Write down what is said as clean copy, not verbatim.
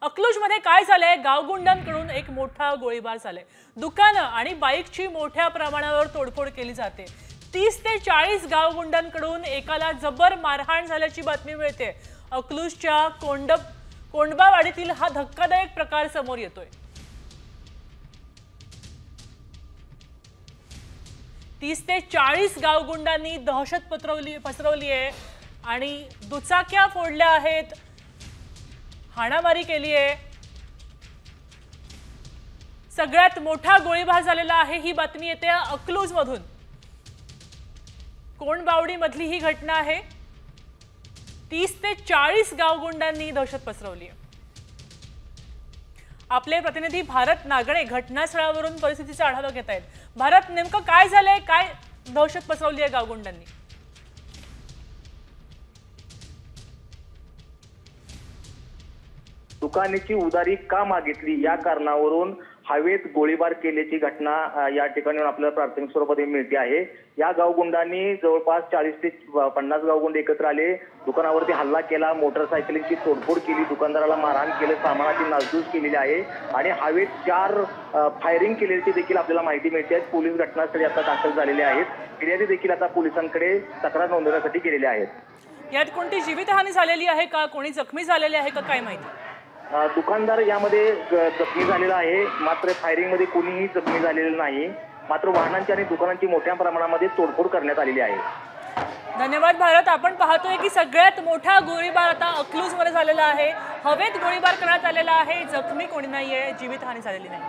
अकलूजमध्ये काय झालंय? गावगुंडांकडून एक मोठा गोळीबार झालाय। दुकानं आणि बाईकची मोठ्या प्रमाणावर तोडफोड केली जाते। 30 ते 40 गावगुंडांकडून एकाला जबर मारहाण झाल्याची बातमी मिळते। अकलूजच्या कोंडबावाडीतील हा धक्कादायक प्रकार समोर येतोय। 30 ते 40 गावगुंडांनी दहशत पसरवली आहे आणि दुचाक्या फोडल्या आहेत, हाणामारी केली आहे। सगळ्यात मोठा गोळीबार झालेला आहे ही बातमी येते अकलूज मधून। कोंडबावडी मधली ही घटना आहे। 30 ते 40 गावगुंडांनी दहशत पसरवली आहे। आपले प्रतिनिधी भारत नागणे घटनास्थळावरून परिस्थितीचा आढावा घेत आहेत। भारत, नेमकं काय झालंय? काय दहशत पसरवली आहे गावगुंडांनी? दुकानाची उधारी का मागितली या कारणावरून हवेत गोळीबार केल्याची घटना या ठिकाणी आपल्याला प्राथमिक स्वरूपात मिळते आहे। या गावगुंडांनी जवळपास 40 ते 50 गावगुंड एकत्र आले, दुकानावरती हल्ला केला, मोटरसायकलींची तोडफोड केली, दुकानदाराला मारहाण केलं, सामानाची नासधूस केलेली आहे आणि हवेत 4 फायरिंग केल्याची देखील आपल्याला माहिती मिळते। पोलीस घटनास्थळी आता दाखल झालेले आहेत। फिर्यादी देखील आता पोलिसांकडे तक्रार नोंदवण्यासाठी गेलेले आहेत। यात कोणती जीवितहानी झालेली आहे का? कोणी जखमी झालेले आहे का? काय माहिती? दुकानदार यामध्ये जखमी झालेला आहे, मात्र फायरिंग मध्ये कोणीही जखमी झालेलं नाही। मात्र वाहनांची आणि दुकानांची मोठ्या प्रमाणामध्ये तोडफोड करण्यात आलेली आहे। धन्यवाद भारत। आपण पाहतोय की सगळ्यात मोठा गोळीबार आता अकलूजमध्ये झालेला आहे। हवेत गोळीबार करण्यात आलेला आहे, जखमी कोणी नाहीये, जीवितहानी झालेली नाही।